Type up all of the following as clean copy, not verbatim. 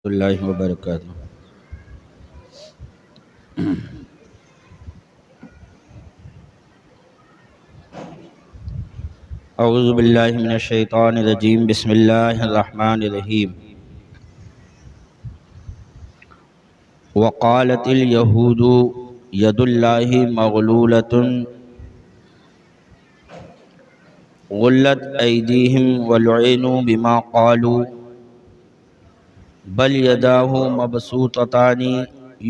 اللہ وبرکاتہ۔ اعوذ باللہ من الشیطان الرجیم، بسم اللہ الرحمن الرحیم۔ وقالت اليہود ید اللہ مغلولۃ غلت ایدیہم ولعنوا بما قالوا بل یداہ مبسوطتان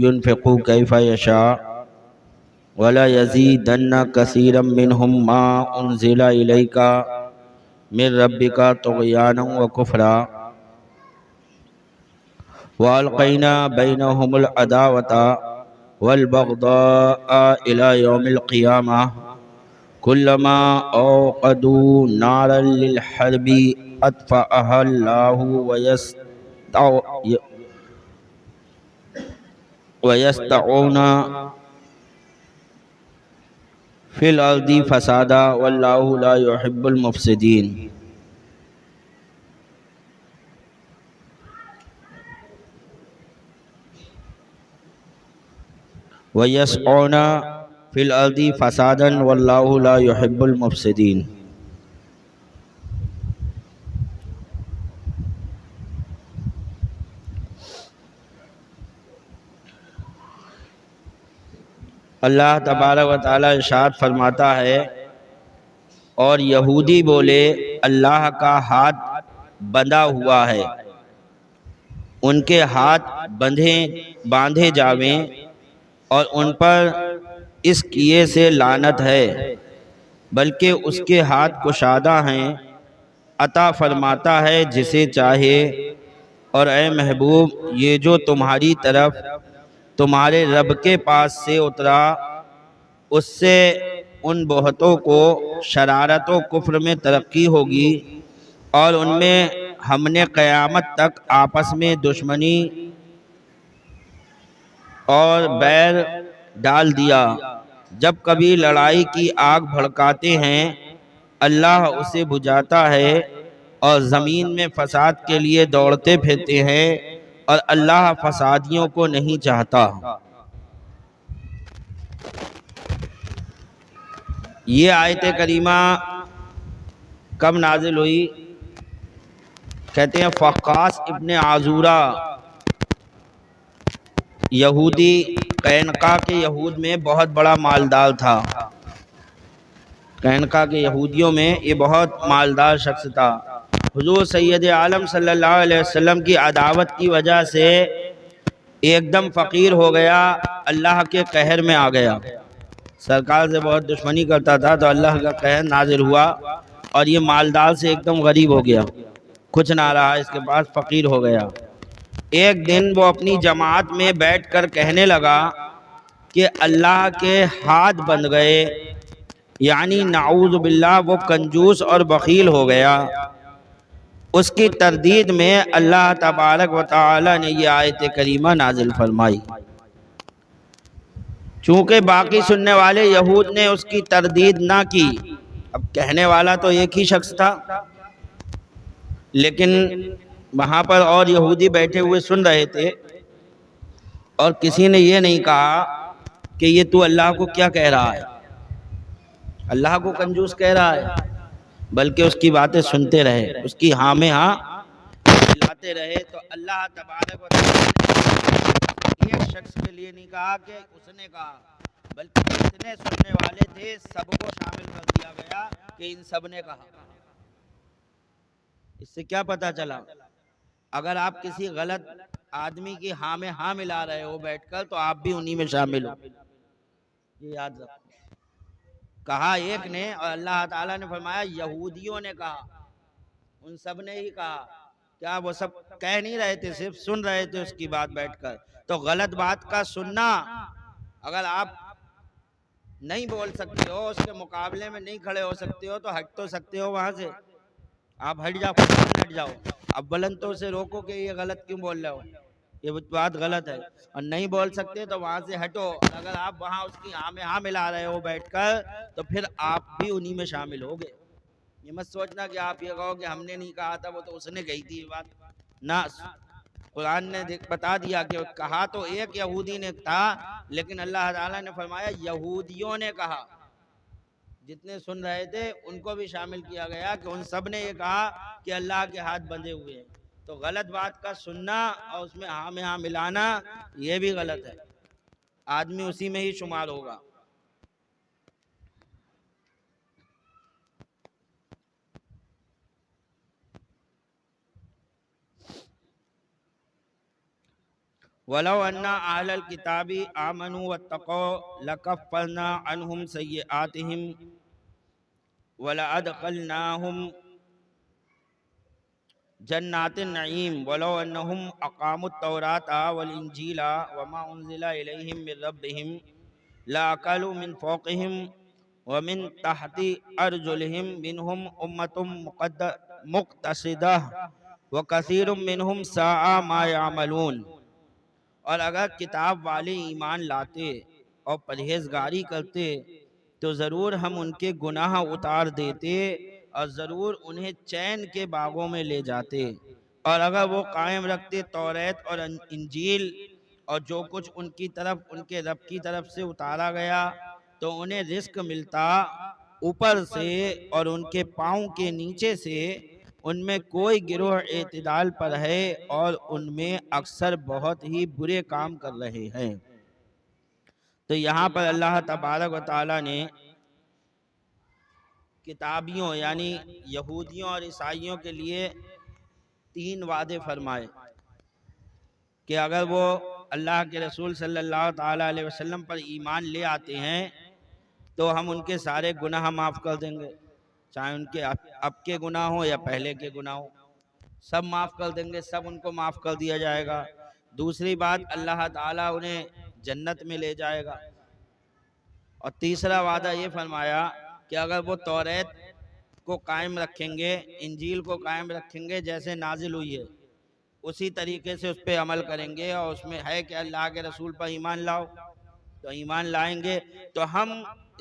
ينفق کیف یشاء ولا یزیدن کثیرا منہم ما انزل الیک من ربک طغیانا وکفرا والقینا بینہم العداوۃ والبغضاء الی یوم القیامہ کلما اوقدوا نارا للحرب اطفأها اللہ ویستعون فی الارض فسادا واللہ لا يحب المفسدین۔ ویسعون فی الارض فسادا واللہ لا يحب المفسدین۔ اللہ تبارک و تعالیٰ ارشاد فرماتا ہے، اور یہودی بولے اللہ کا ہاتھ بندھا ہوا ہے، ان کے ہاتھ باندھے جاویں اور ان پر اس کیے سے لعنت ہے، بلکہ اس کے ہاتھ کشادہ ہیں، عطا فرماتا ہے جسے چاہے۔ اور اے محبوب، یہ جو تمہاری طرف تمہارے رب کے پاس سے اترا، اس سے ان بہتوں کو شرارت و کفر میں ترقی ہوگی، اور ان میں ہم نے قیامت تک آپس میں دشمنی اور بیر ڈال دیا۔ جب کبھی لڑائی کی آگ بھڑکاتے ہیں، اللہ اسے بجھاتا ہے، اور زمین میں فساد کے لیے دوڑتے پھرتے ہیں، اور اللہ فسادیوں کو نہیں چاہتا۔ یہ آیت کریمہ کب نازل ہوئی؟ کہتے ہیں فقاس ابن عازورہ یہودی قینقاع کے یہود میں بہت بڑا مالدار تھا۔ قینقاع کے یہودیوں میں یہ بہت مالدار شخص تھا۔ حضور سید عالم صلی اللہ علیہ وسلم کی عداوت کی وجہ سے ایک دم فقیر ہو گیا، اللہ کے قہر میں آ گیا۔ سرکار سے بہت دشمنی کرتا تھا تو اللہ کا قہر نازل ہوا، اور یہ مالدار سے ایک دم غریب ہو گیا، کچھ نہ رہا اس کے پاس، فقیر ہو گیا۔ ایک دن وہ اپنی جماعت میں بیٹھ کر کہنے لگا کہ اللہ کے ہاتھ بندھ گئے، یعنی نعوذ باللہ وہ کنجوس اور بخیل ہو گیا۔ اس کی تردید میں اللہ تبارک و تعالی نے یہ آیت کریمہ نازل فرمائی۔ چونکہ باقی سننے والے یہود نے اس کی تردید نہ کی، اب کہنے والا تو ایک ہی شخص تھا، لیکن وہاں پر اور یہودی بیٹھے ہوئے سن رہے تھے، اور کسی نے یہ نہیں کہا کہ یہ تو اللہ کو کیا کہہ رہا ہے، اللہ کو کنجوس کہہ رہا ہے، بلکہ اس کی باتیں سنتے رہے، اس کی ہاں میں ہاں ملاتے رہے۔ تو اللہ تبارک و تعالی نے ایک شخص کے لیے نہیں کہا کہ اس نے کہا، بلکہ جتنے سننے والے تھے سب کو شامل کر دیا گیا کہ ان سب نے کہا۔ اس سے کیا پتہ چلا؟ اگر آپ کسی غلط آدمی کی ہاں میں ہاں ملا رہے ہو بیٹھ کر، تو آپ بھی انہی میں شامل ہو، یہ یاد رکھو۔ کہا ایک نے، اور اللہ تعالیٰ نے فرمایا یہودیوں نے کہا، ان سب نے ہی کہا۔ کیا وہ سب کہہ نہیں رہے تھے، صرف سن رہے تھے اس کی بات بیٹھ کر؟ تو غلط بات کا سننا، اگر آپ نہیں بول سکتے ہو، اس کے مقابلے میں نہیں کھڑے ہو سکتے ہو، تو ہٹ تو سکتے ہو وہاں سے، آپ ہٹ جاؤ، ہٹ جاؤ، اب بلند تو اسے روکو کہ یہ غلط کیوں بول رہے ہو، یہ بات غلط ہے، اور نہیں بول سکتے تو وہاں سے ہٹو۔ اگر آپ وہاں اس کی ہاں میں ہاں ملا رہے ہو بیٹھ کر، تو پھر آپ بھی انہی میں شامل ہوگے۔ یہ مت سوچنا کہ آپ یہ کہو کہ ہم نے نہیں کہا تھا، وہ تو اس نے کہی تھی یہ بات، نہ، قرآن نے بتا دیا کہ کہا تو ایک یہودی نے تھا، لیکن اللہ تعالیٰ نے فرمایا یہودیوں نے کہا. جتنے سن رہے تھے ان کو بھی شامل کیا گیا کہ ان سب نے یہ کہا کہ اللہ کے ہاتھ بندھے ہوئے ہیں. تو غلط بات کا سننا اور اس میں ہاں میں ہاں ملانا یہ بھی غلط ہے، آدمی اسی میں ہی شمار ہوگا. وَلَوْ أَنَّ أَهْلَ الْكِتَابِ آمَنُوا وَاتَّقَوْا لَكَفَّرْنَا عَنْهُمْ سَيِّئَاتِهِمْ وَلَأَدْخَلْنَاهُمْ جنات النعیم ولو انہم اقاموا التوراۃ والانجیل وما انزل الیہم من ربہم لاکلوا من فوقہم ومن تحت ارجلہم منہم امۃ مقتصدہ وکثیر منہم ساء ما یعملون. اور اگر کتاب والے ایمان لاتے اور پرہیزگاری کرتے تو ضرور ہم ان کے گناہ اتار دیتے اور ضرور انہیں چین کے باغوں میں لے جاتے. اور اگر وہ قائم رکھتے توریت اور انجیل اور جو کچھ ان کی طرف ان کے رب کی طرف سے اتارا گیا تو انہیں رزق ملتا اوپر سے اور ان کے پاؤں کے نیچے سے. ان میں کوئی گروہ اعتدال پر ہے اور ان میں اکثر بہت ہی برے کام کر رہے ہیں. تو یہاں پر اللہ تبارک و تعالی نے کتابیوں یعنی یہودیوں اور عیسائیوں کے لیے 3 وعدے فرمائے کہ اگر وہ اللہ کے رسول صلی اللہ تعالی علیہ وسلم پر ایمان لے آتے ہیں تو ہم ان کے سارے گناہ معاف کر دیں گے، چاہے ان کے اب کے گناہ ہوں یا پہلے کے گناہ ہوں، سب معاف کر دیں گے، سب ان کو معاف کر دیا جائے گا. دوسری بات اللہ تعالیٰ انہیں جنت میں لے جائے گا. اور تیسرا وعدہ یہ فرمایا کہ اگر وہ توریت کو قائم رکھیں گے، انجیل کو قائم رکھیں گے جیسے نازل ہوئی ہے اسی طریقے سے اس پہ عمل کریں گے، اور اس میں ہے کہ اللہ کے رسول پر ایمان لاؤ، تو ایمان لائیں گے تو ہم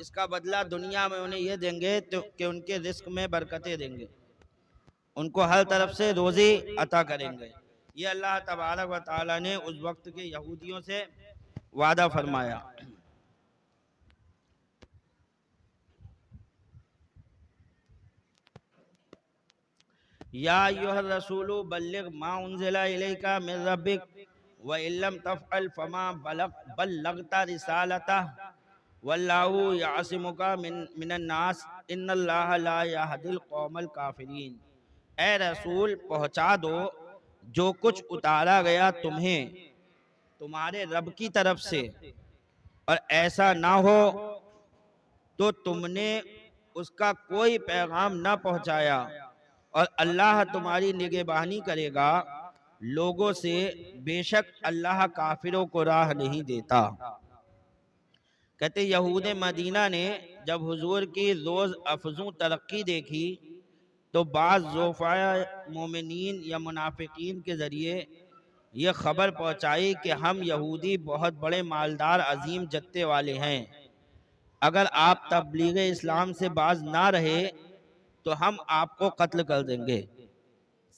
اس کا بدلہ دنیا میں انہیں یہ دیں گے کہ ان کے رزق میں برکتیں دیں گے، ان کو ہر طرف سے روزی عطا کریں گے. یہ اللہ تبارک و تعالی نے اس وقت کے یہودیوں سے وعدہ فرمایا. یا ایھا الرسول بلغ ما انزل الیک من ربک وان لم تفعل فما بلغت رسالتہ واللہ یعصمک من الناس ان اللہ لا یہدی القوم الکافرین. اے رسول پہنچا دو جو کچھ اتارا گیا تمہیں تمہارے رب کی طرف سے، اور ایسا نہ ہو تو تم نے اس کا کوئی پیغام نہ پہنچایا، اور اللہ تمہاری نگہبانی کرے گا لوگوں سے، بے شک اللہ کافروں کو راہ نہیں دیتا. کہتے یہود مدینہ نے جب حضور کی روز افزوں ترقی دیکھی تو بعض ضعفاء مومنین یا منافقین کے ذریعے یہ خبر پہنچائی کہ ہم یہودی بہت بڑے مالدار عظیم جتے والے ہیں، اگر آپ تبلیغ اسلام سے باز نہ رہے تو ہم آپ کو قتل کر دیں گے.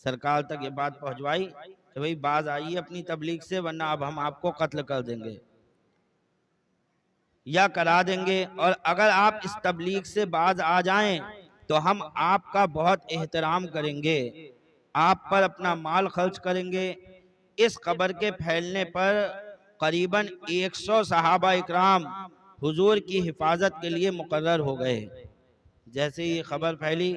سرکار تک یہ بات پہنچوائی کہ بھئی باز آئیے اپنی تبلیغ سے ورنہ اب ہم آپ کو قتل کر دیں گے یا کرا دیں گے، اور اگر آپ اس تبلیغ سے باز آ جائیں تو ہم آپ کا بہت احترام کریں گے، آپ پر اپنا مال خرچ کریں گے. اس خبر کے پھیلنے پر قریباً 100 صحابہ اکرام حضور کی حفاظت کے لیے مقرر ہو گئے. جیسے یہ خبر پھیلی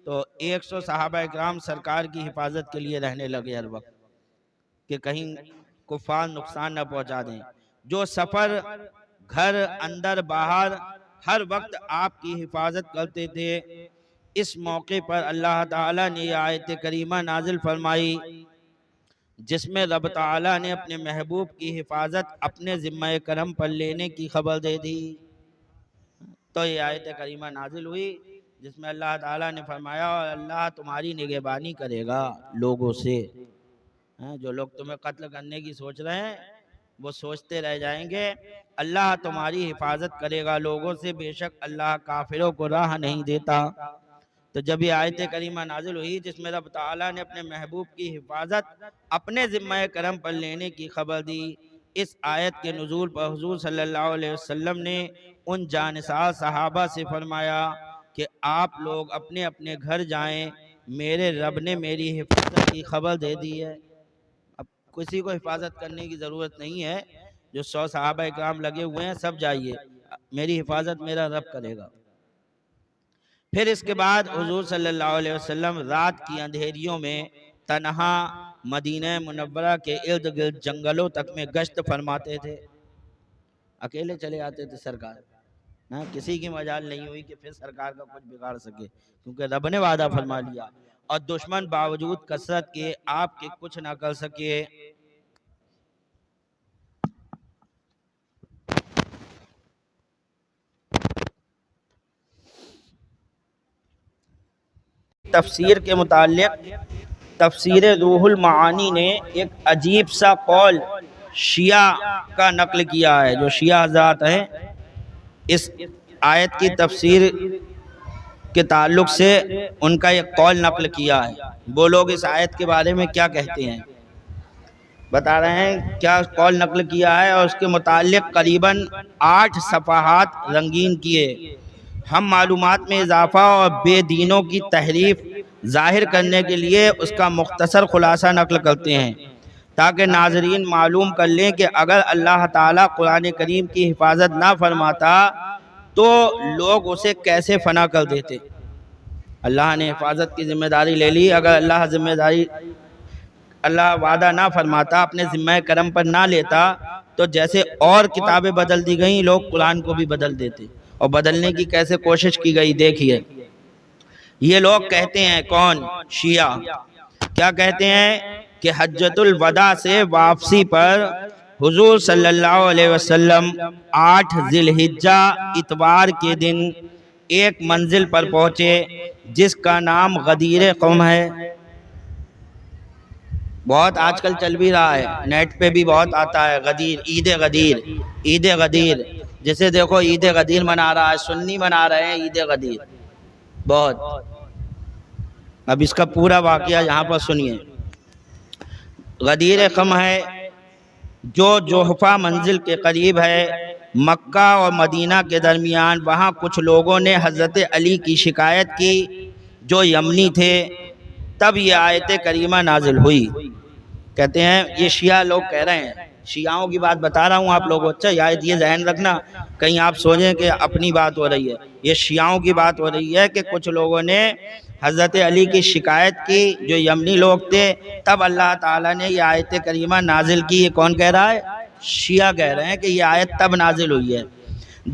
تو 100 صحابہ اکرام سرکار کی حفاظت کے لیے رہنے لگے ہر وقت کہ کہیں کفار نقصان نہ پہنچا دیں. جو سفر گھر اندر باہر ہر وقت آپ کی حفاظت کرتے تھے. اس موقع پر اللہ تعالیٰ نے یہ آیت کریمہ نازل فرمائی جس میں رب تعالیٰ نے اپنے محبوب کی حفاظت اپنے ذمہ کرم پر لینے کی خبر دے دی. تو یہ آیت کریمہ نازل ہوئی جس میں اللہ تعالیٰ نے فرمایا اور اللہ تمہاری نگہبانی کرے گا لوگوں سے. جو لوگ تمہیں قتل کرنے کی سوچ رہے ہیں وہ سوچتے رہ جائیں گے، اللہ تمہاری حفاظت کرے گا لوگوں سے، بے شک اللہ کافروں کو راہ نہیں دیتا. تو جب یہ آیت کریمہ نازل ہوئی جس میں رب تعالیٰ نے اپنے محبوب کی حفاظت اپنے ذمہ کرم پر لینے کی خبر دی، اس آیت کے نزول پر حضور صلی اللہ علیہ وسلم نے ان جانثار صحابہ سے فرمایا کہ آپ لوگ اپنے اپنے گھر جائیں، میرے رب نے میری حفاظت کی خبر دے دی ہے۔ اب کسی کو حفاظت کرنے کی ضرورت نہیں ہے، جو 100 صحابہ اکرام لگے ہوئے ہیں سب جائیے، میری حفاظت میرا رب کرے گا۔ پھر اس کے بعد حضور صلی اللہ علیہ وسلم رات کی اندھیریوں میں تنہا مدینہ منورہ کے ارد گرد جنگلوں تک میں گشت فرماتے تھے، اکیلے چلے آتے تھے سرکار، کسی کی مجال نہیں ہوئی کہ پھر سرکار کا کچھ بگاڑ سکے، کیونکہ رب نے وعدہ فرما لیا، اور دشمن باوجود کثرت کے آپ کے کچھ نہ کر سکے۔ تفسیر کے متعلق تفسیر روح المعانی نے ایک عجیب سا قول شیعہ کا نقل کیا ہے، جو شیعہ حضرات ہیں اس آیت کی تفسیر کے تعلق سے ان کا ایک قول نقل کیا ہے۔ وہ لوگ اس آیت کے بارے میں کیا کہتے ہیں بتا رہے ہیں، کیا قول نقل کیا ہے، اور اس کے متعلق قریباً 8 صفحات رنگین کیے۔ ہم معلومات میں اضافہ اور بے دینوں کی تحریف ظاہر کرنے کے لیے اس کا مختصر خلاصہ نقل کرتے ہیں، تاکہ ناظرین معلوم کر لیں کہ اگر اللہ تعالیٰ قرآن کریم کی حفاظت نہ فرماتا تو لوگ اسے کیسے فنا کر دیتے۔ اللہ نے حفاظت کی ذمہ داری لے لی، اگر اللہ وعدہ نہ فرماتا، اپنے ذمہ کرم پر نہ لیتا، تو جیسے اور کتابیں بدل دی گئیں لوگ قرآن کو بھی بدل دیتے، اور بدلنے کی کیسے کوشش کی گئی دیکھیے۔ یہ لوگ کہتے ہیں، کون؟ شیعہ کیا کہتے ہیں کہ حجۃ الوداع سے واپسی پر حضور صلی اللہ علیہ وسلم 8 ذی الحجہ اتوار کے دن ایک منزل پر پہنچے جس کا نام غدیر قوم ہے۔ بہت آج کل چل بھی رہا ہے، نیٹ پہ بھی بہت آتا ہے، غدیر، عید غدیر، جسے دیکھو عید غدیر منا رہا ہے، سنی منا رہے ہیں عید غدیر بہت۔ اب اس کا پورا واقعہ یہاں پر سنیے۔ غدیر قم ہے جو جوحفہ منزل کے قریب ہے، مکہ اور مدینہ کے درمیان۔ وہاں کچھ لوگوں نے حضرت علی کی شکایت کی جو یمنی تھے، تب یہ آیت کریمہ نازل ہوئی۔ کہتے ہیں یہ شیعہ لوگ کہہ رہے ہیں، شیعوں کی بات بتا رہا ہوں آپ لوگوں، اچھا یہ ذہن رکھنا، کہیں آپ سوچیں کہ اپنی بات ہو رہی ہے، یہ شیعوں کی بات ہو رہی ہے کہ کچھ لوگوں نے حضرت علی کی شکایت کی جو یمنی لوگ تھے، تب اللہ تعالیٰ نے یہ آیت کریمہ نازل کی۔ یہ کون کہہ رہا ہے؟ شیعہ کہہ رہے ہیں کہ یہ آیت تب نازل ہوئی ہے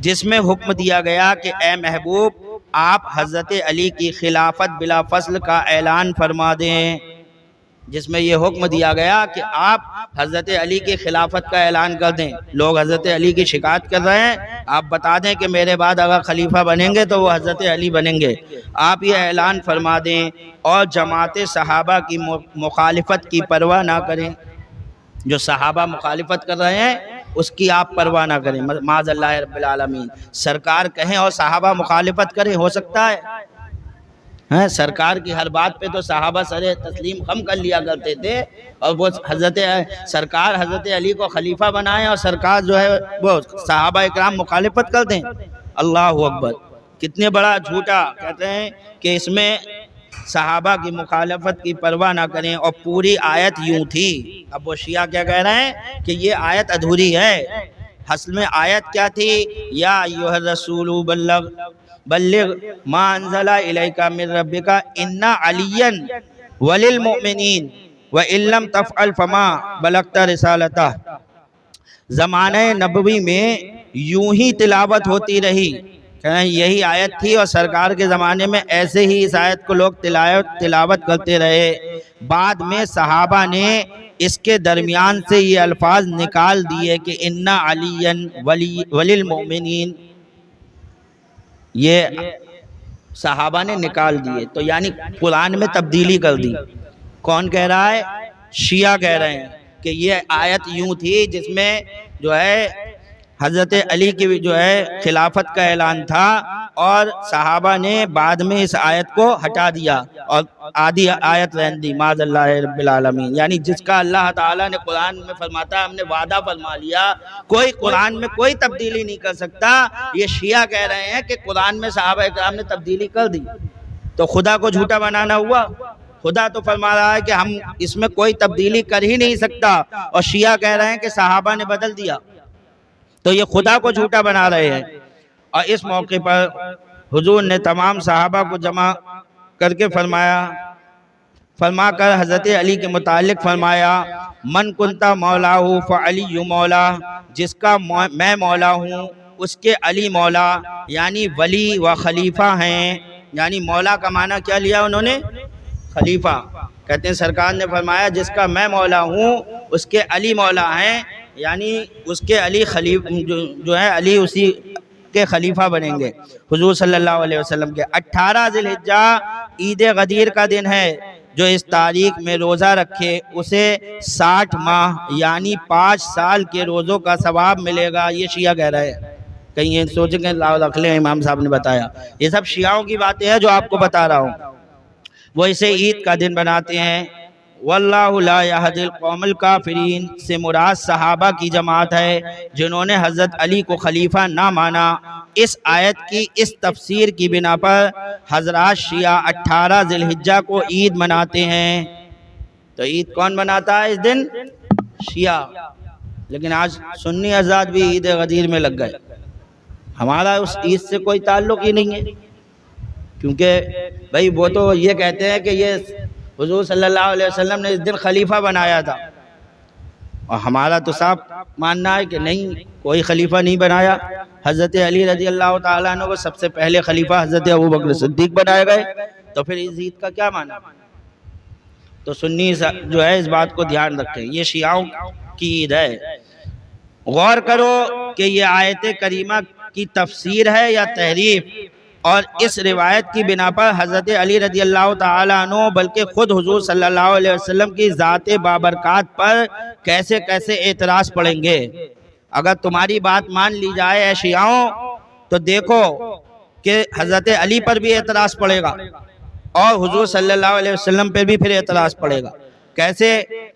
جس میں حکم دیا گیا کہ اے محبوب آپ حضرت علی کی خلافت بلا فصل کا اعلان فرما دیں، جس میں یہ حکم دیا گیا کہ آپ حضرت علی کی خلافت کا اعلان کر دیں۔ لوگ حضرت علی کی شکایت کر رہے ہیں، آپ بتا دیں کہ میرے بعد اگر خلیفہ بنیں گے تو وہ حضرت علی بنیں گے، آپ یہ اعلان فرما دیں، اور جماعت صحابہ کی مخالفت کی پرواہ نہ کریں۔ جو صحابہ مخالفت کر رہے ہیں اس کی آپ پرواہ نہ کریں، معاذ اللہ رب العالمین۔ سرکار کہیں اور صحابہ مخالفت کریں، ہو سکتا ہے؟ سرکار کی ہر بات پہ تو صحابہ سر تسلیم خم کر لیا کرتے تھے، اور وہ سرکار حضرت علی کو خلیفہ بنائیں اور سرکار جو ہے وہ صحابہ اکرام مخالفت کر دیں۔ اللہ اکبر، کتنے بڑا جھوٹا۔ کہتے ہیں کہ اس میں صحابہ کی مخالفت کی پرواہ نہ کریں، اور پوری آیت یوں تھی۔ اب وہ شیعہ کیا کہہ رہے ہیں کہ یہ آیت ادھوری ہے۔ اصل میں آیت کیا تھی؟ یا ایھا الرسول بلغ ما انزل الیک من ربک ان علیا وللمؤمنین وان لم تفعل فما بلغت رسالتہ۔ زمانہ نبوی میں یوں ہی تلاوت ہوتی رہی، یہی آیت تھی، اور سرکار کے زمانے میں ایسے ہی اس آیت کو لوگ تلاوت کرتے رہے۔ بعد میں صحابہ نے اس کے درمیان سے یہ الفاظ نکال دیے کہ ان علی وللمؤمنین، یہ صحابہ نے نکال دیے، تو یعنی قرآن میں تبدیلی کر دی۔ کون کہہ رہا ہے؟ شیعہ کہہ رہے ہیں کہ یہ آیت یوں تھی جس میں جو ہے حضرت علی کی جو ہے خلافت کا اعلان تھا، اور صحابہ نے بعد میں اس آیت کو ہٹا دیا اور آدھی آیت رہن دی، معاذ اللہ رب العالمین۔ یعنی جس کا اللہ تعالیٰ نے قرآن میں فرماتا ہے، ہم نے وعدہ فرما لیا، کوئی قرآن میں کوئی تبدیلی نہیں کر سکتا۔ یہ شیعہ کہہ رہے ہیں کہ قرآن میں صحابہ اکرام نے تبدیلی کر دی، تو خدا کو جھوٹا بنانا ہوا؟ خدا تو فرما رہا ہے کہ ہم اس میں کوئی تبدیلی کر ہی نہیں سکتا، اور شیعہ کہہ رہے ہیں کہ صحابہ نے بدل دیا، تو یہ خدا کو جھوٹا بنا رہے ہیں۔ اور اس موقع پر حضور نے تمام صحابہ کو جمع کر کے فرما کر حضرت علی کے متعلق فرمایا، من کنتا مولا فعلی مولا، جس کا میں مولا ہوں اس کے علی مولا، یعنی ولی و خلیفہ ہیں۔ یعنی مولا کا معنی کیا لیا انہوں نے؟ خلیفہ۔ کہتے ہیں سرکار نے فرمایا جس کا میں مولا ہوں اس کے علی مولا ہیں، یعنی اس کے علی جو ہے علی اسی کے خلیفہ بنیں گے حضور صلی اللہ علیہ وسلم کے۔ 18 ذی الحجہ عید غدیر کا دن ہے، جو اس تاریخ میں روزہ رکھے اسے 60 ماہ یعنی 5 سال کے روزوں کا ثواب ملے گا۔ یہ شیعہ کہہ رہے ہیں، کہیں یہ سوچیں کہ رکھ لیں، امام صاحب نے بتایا، یہ سب شیعوں کی باتیں ہیں جو آپ کو بتا رہا ہوں۔ وہ اسے عید کا دن بناتے ہیں۔ واللہ لا یہدی القوم الکافرین سے مراد صحابہ کی جماعت ہے جنہوں نے حضرت علی کو خلیفہ نہ مانا۔ اس آیت کی اس تفسیر کی بنا پر حضرات شیعہ 18 ذی الحجہ کو عید مناتے ہیں۔ تو عید کون مناتا ہے اس دن؟ شیعہ۔ لیکن آج سنی حضرات بھی عید غدیر میں لگ گئے۔ ہمارا اس عید سے کوئی تعلق ہی نہیں ہے، کیونکہ بھائی وہ تو یہ کہتے ہیں کہ یہ حضور صلی اللہ علیہ وسلم نے اس دن خلیفہ بنایا تھا، اور ہمارا تو صاف ماننا ہے کہ نہیں، کوئی خلیفہ نہیں بنایا۔ حضرت علی رضی اللہ تعالیٰ عنہ کو سب سے پہلے خلیفہ حضرت ابوبکر صدیق بنائے گئے، تو پھر اس عید کا کیا معنی؟ تو سنی جو ہے اس بات کو دھیان رکھیں، یہ شیعوں کی عید ہے۔ غور کرو کہ یہ آیت کریمہ کی تفسیر ہے یا تحریف، اور اس روایت کی بنا پر حضرت علی رضی اللہ تعالیٰ عنہ بلکہ خود حضور صلی اللہ علیہ وسلم کی ذات بابرکات پر کیسے کیسے اعتراض پڑیں گے۔ اگر تمہاری بات مان لی جائے اے شیعوں تو دیکھو کہ حضرت علی پر بھی اعتراض پڑے گا، اور حضور صلی اللہ علیہ وسلم پر بھی پھر اعتراض پڑے گا۔ کیسے؟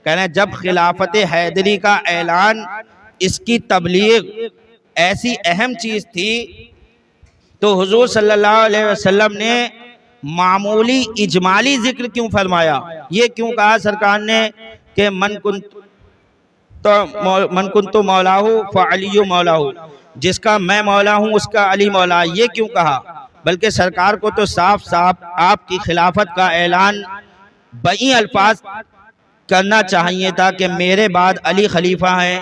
کہہ رہے ہیں جب خلافت حیدری کا اعلان، اس کی تبلیغ ایسی اہم چیز تھی، تو حضور صلی اللہ علیہ وسلم نے معمولی اجمالی ذکر کیوں فرمایا؟ یہ کیوں کہا سرکار نے کہ من کنت مولاہ فعلی مولاہ، جس کا میں مولا ہوں اس کا علی مولا؟ یہ کیوں کہا؟ بلکہ سرکار کو تو صاف صاف آپ کی خلافت کا اعلان بئی الفاظ کرنا چاہیے تھا کہ میرے بعد علی خلیفہ ہیں۔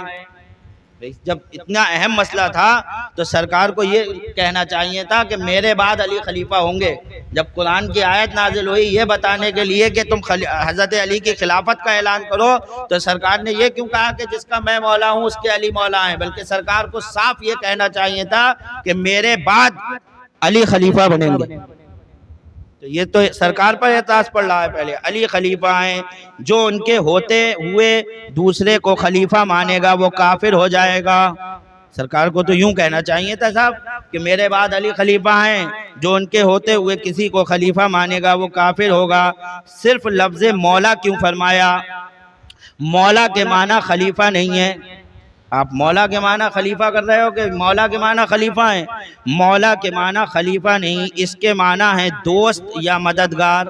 جب اتنا اہم مسئلہ تھا تو سرکار کو یہ کہنا چاہیے تھا کہ میرے بعد علی خلیفہ ہوں گے۔ جب قرآن کی آیت نازل ہوئی یہ بتانے کے لیے کہ تم حضرت علی کی خلافت کا اعلان کرو، تو سرکار نے یہ کیوں کہا کہ جس کا میں مولا ہوں اس کے علی مولا ہیں؟ بلکہ سرکار کو صاف یہ کہنا چاہیے تھا کہ میرے بعد علی خلیفہ بنیں گے۔ تو یہ تو سرکار پر اعتراض پڑ رہا ہے پہلے، علی خلیفہ ہیں، جو ان کے ہوتے ہوئے دوسرے کو خلیفہ مانے گا وہ کافر ہو جائے گا۔ سرکار کو تو یوں کہنا چاہیے تھا صاحب کہ میرے بعد علی خلیفہ ہیں، جو ان کے ہوتے ہوئے کسی کو خلیفہ مانے گا وہ کافر ہوگا۔ صرف لفظ مولا کیوں فرمایا؟ مولا کے معنی خلیفہ نہیں ہے۔ آپ مولا کے معنی خلیفہ کر رہے ہو کہ مولا کے معنی خلیفہ ہیں؟ مولا کے معنی خلیفہ نہیں، اس کے معنی ہے دوست یا مددگار۔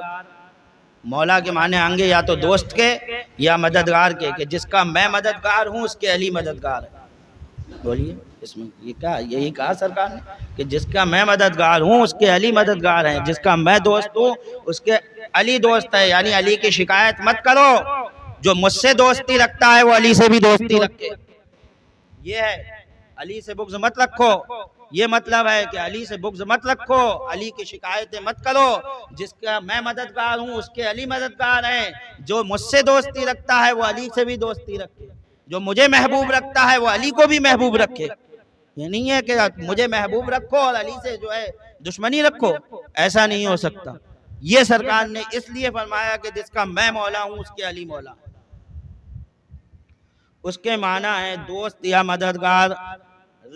مولا کے معنی ہوں گے یا تو دوست کے یا مددگار کے، کہ جس کا میں مددگار ہوں اس کے علی مددگار ہے۔ بولیے اس میں یہ کیا؟ یہی کہا سرکار نے کہ جس کا میں مددگار ہوں اس کے علی مددگار ہیں، جس کا میں دوست ہوں اس کے علی دوست ہے۔ یعنی علی کی شکایت مت کرو، جو مجھ سے دوستی رکھتا ہے وہ علی سے بھی دوستی رکھے۔ یہ ہے، علی سے بغض مت رکھو، یہ مطلب ہے کہ علی سے بغض مت رکھو، علی کی شکایتیں مت کرو۔ جس کا میں مددگار ہوں اس کے علی مددگار ہیں، جو مجھ سے دوستی رکھتا ہے وہ علی سے بھی دوستی رکھے، جو مجھے محبوب رکھتا ہے وہ علی کو بھی محبوب رکھے۔ یہ نہیں ہے کہ مجھے محبوب رکھو اور علی سے جو ہے دشمنی رکھو، ایسا نہیں ہو سکتا۔ یہ سرکار نے اس لیے فرمایا کہ جس کا میں مولا ہوں اس کے علی مولا۔ اس کے معنی ہے دوست یا مددگار۔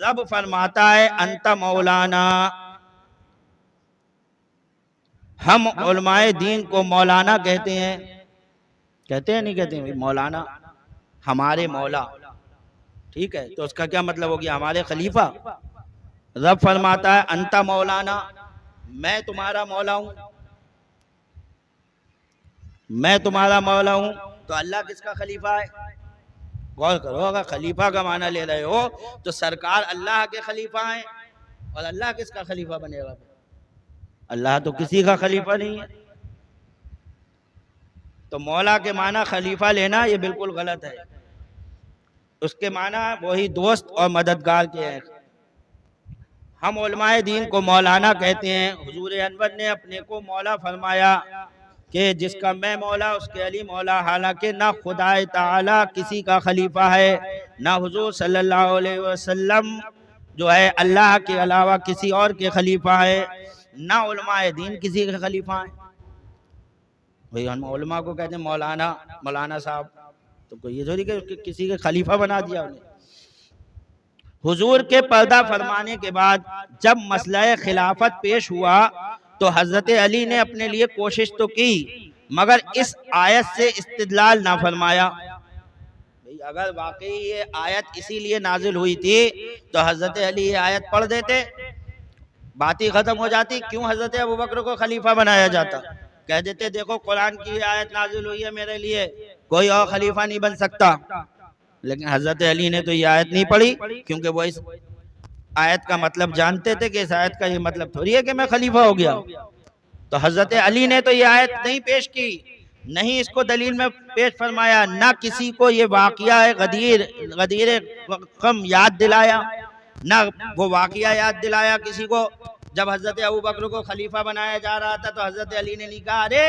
رب فرماتا ہے انت مولانا، ہم علماء دین کو مولانا کہتے ہیں نہیں کہتے ہیں مولانا، ہمارے مولا، ٹھیک ہے، تو اس کا کیا مطلب ہو گیا؟ ہمارے خلیفہ۔ رب فرماتا ہے انت مولانا، میں تمہارا مولا ہوں، میں تمہارا مولا ہوں، تو اللہ کس کا خلیفہ ہے؟ غور کرو، اگر خلیفہ کا معنی لے رہے ہو تو سرکار اللہ کے خلیفہ ہیں، اور اللہ کس کا خلیفہ بنے گا؟ اللہ تو کسی کا خلیفہ نہیں ہے۔ تو مولا کے معنی خلیفہ لینا یہ بالکل غلط ہے، اس کے معنی وہی دوست اور مددگار کے ہیں۔ ہم علماء دین کو مولانا کہتے ہیں۔ حضور انور نے اپنے کو مولا فرمایا کہ جس کا میں مولا اس کے علی مولا، حالانکہ نہ خدا تعالی کسی کا خلیفہ ہے، نہ حضور صلی اللہ علیہ وسلم جو ہے اللہ کے علاوہ کسی اور کے خلیفہ ہے، نہ علماء دین کسی کے خلیفہ ہیں۔ بھئی ہم علماء کو کہتے ہیں مولانا، مولانا صاحب، تو کوئی یہ تھوڑی کہ کسی کے خلیفہ بنا دیا انہیں۔ حضور کے پردہ فرمانے کے بعد جب مسئلہ خلافت پیش ہوا تو حضرت علی نے اپنے لیے کوشش تو کی، مگر اس آیت سے استدلال نہ فرمایا۔ اگر واقعی یہ آیت اسی لیے نازل ہوئی تھی تو حضرت علی یہ آیت پڑھ دیتے، بات ہی ختم ہو جاتی۔ کیوں حضرت ابوبکر کو خلیفہ بنایا جاتا؟ کہہ دیتے دیکھو قرآن کی یہ آیت نازل ہوئی ہے، میرے لیے کوئی اور خلیفہ نہیں بن سکتا۔ لیکن حضرت علی نے تو یہ آیت نہیں پڑھی، کیونکہ وہ اس آیت کا مطلب جانتے تھے کہ اس آیت کا یہ مطلب تھوڑی ہے کہ میں خلیفہ ہو گیا۔ تو حضرت علی نے تو یہ آیت نہیں پیش کی، نہیں اس کو دلیل میں پیش فرمایا، نہ کسی کو یہ واقعہ غدیر قم یاد دلایا، نہ وہ واقعہ یاد دلایا کسی کو۔ جب حضرت ابوبکر کو خلیفہ بنایا جا رہا تھا تو حضرت علی نے نہیں کہا ارے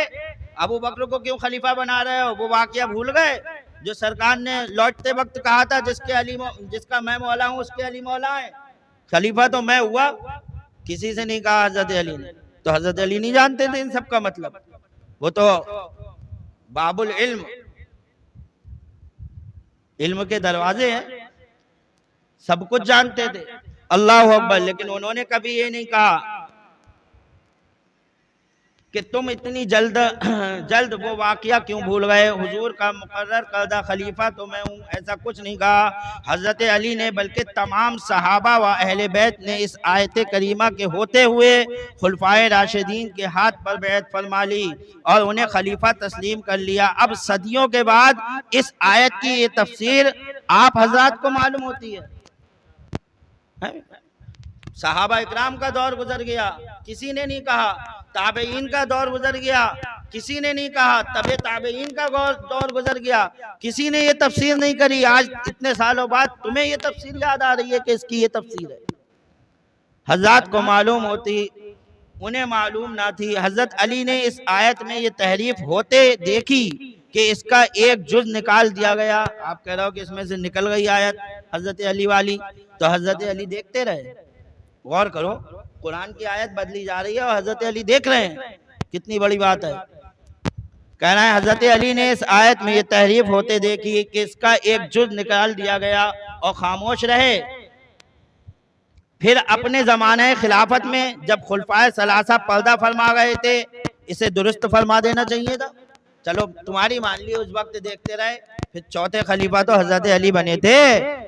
ابوبکر کو کیوں خلیفہ بنا رہے ہو، وہ واقعہ بھول گئے جو سرکار نے لوٹتے وقت کہا تھا جس کا میں مولا ہوں اس کے علی مولا ہے، خلیفہ تو میں ہوا۔ کسی سے نہیں کہا حضرت علی نے، تو حضرت علی نہیں جانتے تھے ان سب کا مطلب، وہ تو باب العلم، علم کے دروازے ہیں، سب کچھ جانتے تھے، اللہ اکبر۔ لیکن انہوں نے کبھی یہ نہیں کہا کہ تم اتنی جلد وہ واقعہ کیوں بھول گئے، حضور کا مقرر کردہ خلیفہ تو میں ہوں، ایسا کچھ نہیں کہا حضرت علی نے، بلکہ تمام صحابہ و اہل بیت نے اس آیت کریمہ کے ہوتے ہوئے خلفائے راشدین کے ہاتھ پر بیعت فرما لی اور انہیں خلیفہ تسلیم کر لیا۔ اب صدیوں کے بعد اس آیت کی یہ تفسیر آپ حضرات کو معلوم ہوتی ہے۔ صحابہ اکرام کا دور گزر گیا، کسی نے نہیں کہا، تابعین کا دور گزر گیا، کسی نے نہیں کہا، تبع تابعین کا دور گزر گیا، کسی نے یہ تفسیر نہیں کری۔ آج اتنے سالوں بعد تمہیں یہ تفسیر یاد آ رہی ہے کہ اس کی یہ تفسیر ہے۔ حضرات کو معلوم ہوتی، انہیں معلوم نہ تھی۔ حضرت علی نے اس آیت میں یہ تحریف ہوتے دیکھی کہ اس کا ایک جز نکال دیا گیا۔ آپ کہہ رہے ہو کہ اس میں سے نکل گئی آیت حضرت علی والی، تو حضرت علی دیکھتے رہے۔ غور کرو، قرآن کی آیت بدلی جا رہی ہے اور حضرت علی دیکھ رہے ہیں، کتنی بڑی بات ہے۔ کہنا ہے حضرت علی نے اس آیت میں یہ تحریف ہوتے دیکھی کہ اس کا ایک جز نکال دیا گیا اور خاموش رہے۔ پھر اپنے زمانہ خلافت میں جب خلفائے ثلاثہ پردہ فرما گئے تھے، اسے درست فرما دینا چاہیے تھا۔ چلو تمہاری مان لی، اس وقت دیکھتے رہے، پھر چوتھے خلیفہ تو حضرت علی بنے تھے،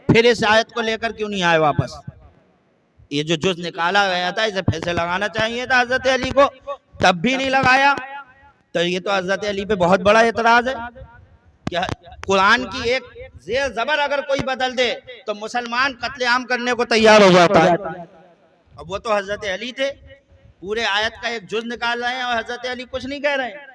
پھر اس آیت کو لے کر کیوں نہیں آئے واپس؟ یہ جو جز نکالا گیا تھا اسے پھر سے لگانا چاہیے تھا حضرت علی کو، تب بھی نہیں لگایا، تو یہ تو حضرت علی پہ بہت بڑا اعتراض ہے کہ قرآن کی ایک زیر زبر اگر کوئی بدل دے تو مسلمان قتل عام کرنے کو تیار ہو جاتا ہے۔ اب وہ تو حضرت علی تھے، پورے آیت کا ایک جز نکال رہے ہیں اور حضرت علی کچھ نہیں کہہ رہے ہیں۔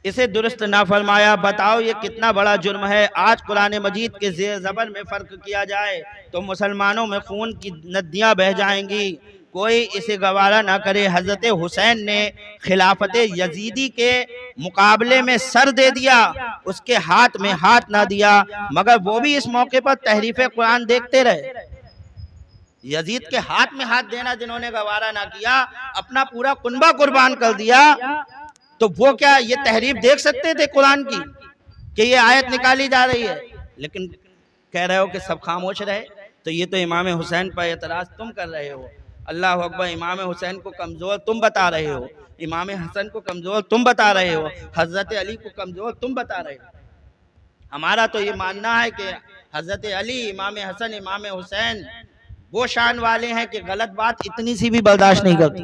اسے درست نہ فرمایا، بتاؤ یہ کتنا بڑا جرم ہے۔ آج قرآن مجید کے زیر زبر میں فرق کیا جائے تو مسلمانوں میں خون کی ندیاں بہہ جائیں گی، کوئی اسے گوارا نہ کرے۔ حضرت حسین نے خلافت یزیدی کے مقابلے میں سر دے دیا، اس کے ہاتھ میں ہاتھ نہ دیا، مگر وہ بھی اس موقع پر تحریف قرآن دیکھتے رہے۔ یزید کے ہاتھ میں ہاتھ دینا جنہوں نے گوارا نہ کیا، اپنا پورا کنبہ قربان کر دیا، تو وہ کیا یہ تحریف دیکھ سکتے تھے قرآن کی کہ یہ آیت نکالی جا رہی ہے؟ لیکن کہہ رہے ہو کہ سب خاموش رہے، تو یہ تو امام حسین پر اعتراض تم کر رہے ہو۔ اللہ اکبر، امام حسین کو کمزور تم بتا رہے ہو، امام حسن کو کمزور تم بتا رہے ہو، حضرت علی کو کمزور تم بتا رہے ہو۔ ہمارا تو یہ ماننا ہے کہ حضرت علی، امام حسن، امام حسین وہ شان والے ہیں کہ غلط بات اتنی سی بھی برداشت نہیں کرتی،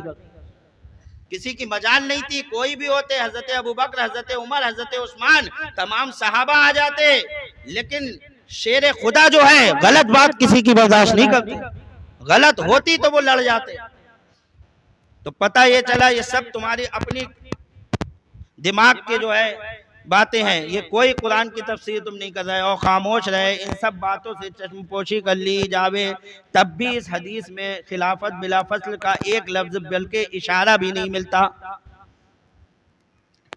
کسی کی مجال نہیں تھی، کوئی بھی ہوتے، حضرت ابوبکر، حضرت عمر، حضرت عثمان، تمام صحابہ آ جاتے، لیکن شیر خدا جو ہے غلط بات کسی کی برداشت نہیں کرتی، غلط ہوتی تو وہ لڑ جاتے۔ تو پتہ یہ چلا یہ سب تمہاری اپنی دماغ کے جو ہے باتیں ہیں، یہ کوئی قرآن کی تفسیر تم نہیں کر رہے ہو، خاموش رہے، ان سب باتوں سے چشم پوشی کر لی جاوے، تب بھی اس حدیث میں خلافت بلا فصل کا ایک لفظ بلکہ اشارہ بھی نہیں ملتا۔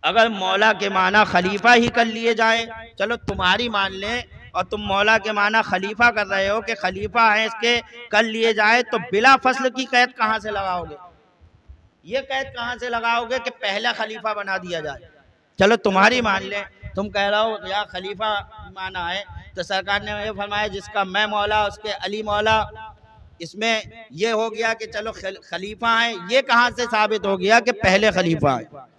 اگر مولا کے معنی خلیفہ ہی کر لیے جائیں، چلو تمہاری مان لیں، اور تم مولا کے معنی خلیفہ کر رہے ہو کہ خلیفہ ہیں اس کے کر لیے جائے، تو بلا فصل کی قید کہاں سے لگاؤ گے؟ یہ قید کہاں سے لگاؤ گے کہ پہلا خلیفہ بنا دیا جائے؟ چلو تمہاری مان لیں، تم کہہ رہا ہو یا خلیفہ مانا ہے، تو سرکار نے یہ فرمایا جس کا میں مولا اس کے علی مولا، اس میں یہ ہو گیا کہ چلو خلیفہ ہیں، یہ کہاں سے ثابت ہو گیا کہ پہلے خلیفہ ہیں؟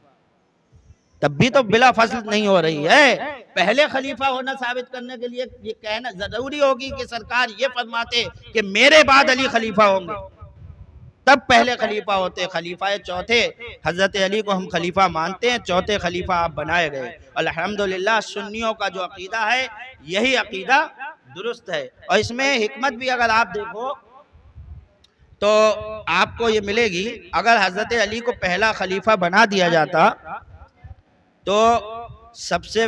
تب بھی تو بلا فصل نہیں ہو رہی ہے۔ پہلے خلیفہ ہونا ثابت کرنے کے لیے یہ کہنا ضروری ہوگی کہ سرکار یہ فرماتے کہ میرے بعد علی خلیفہ ہوں گے، تب پہلے خلیفہ ہوتے۔ خلیفہ چوتھے حضرت علی کو ہم خلیفہ مانتے ہیں، چوتھے خلیفہ آپ بنائے گئے۔ الحمدللہ سنیوں کا جو عقیدہ ہے یہی عقیدہ درست ہے، اور اس میں حکمت بھی اگر آپ دیکھو تو آپ کو یہ ملے گی۔ اگر حضرت علی کو پہلا خلیفہ بنا دیا جاتا تو سب سے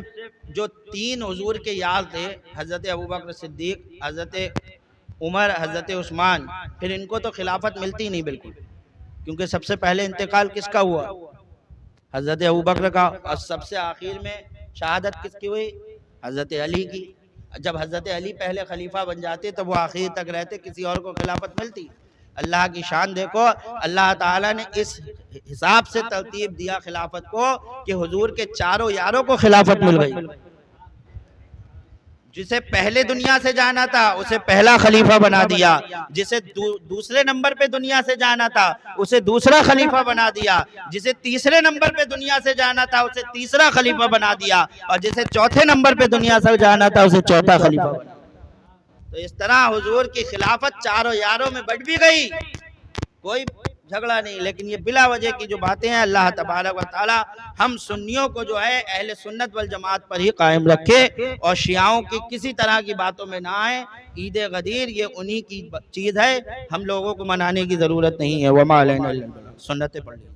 جو تین حضور کے یار تھے، حضرت ابوبکر صدیق، حضرت عمر، حضرت عثمان، پھر ان کو تو خلافت ملتی نہیں بالکل، کیونکہ سب سے پہلے انتقال کس کا ہوا؟ حضرت ابوبکر کا، اور سب سے آخر میں شہادت کس کی ہوئی؟ حضرت علی کی۔ جب حضرت علی پہلے خلیفہ بن جاتے تو وہ آخر تک رہتے، کسی اور کو خلافت ملتی؟ اللہ کی شان دیکھو، اللہ تعالیٰ نے اس حساب سے ترتیب دیا خلافت کو کہ حضور کے چاروں یاروں کو خلافت مل گئی۔ جسے پہلے دنیا سے جانا تھا اسے پہلا خلیفہ بنا دیا، جسے دوسرے نمبر پہ دنیا سے جانا تھا اسے دوسرا خلیفہ بنا دیا، جسے تیسرے نمبر پہ دنیا سے جانا تھا اسے تیسرا خلیفہ بنا دیا، اور جسے چوتھے نمبر پہ دنیا سے جانا تھا اسے چوتھا خلیفہ بنا دیا۔ تو اس طرح حضور کی خلافت چاروں یاروں میں بٹ بھی گئی، کوئی جھگڑا نہیں۔ لیکن یہ بلا وجہ کی جو باتیں ہیں، اللہ تبارک و تعالی ہم سنیوں کو جو ہے اہل سنت والجماعت پر ہی قائم رکھے، اور شیعوں کی کسی طرح کی باتوں میں نہ آئے۔ عید غدیر یہ انہی کی چیز ہے، ہم لوگوں کو منانے کی ضرورت نہیں ہے۔ وما علینا الا البلاغ، سنتیں پڑھ لیں۔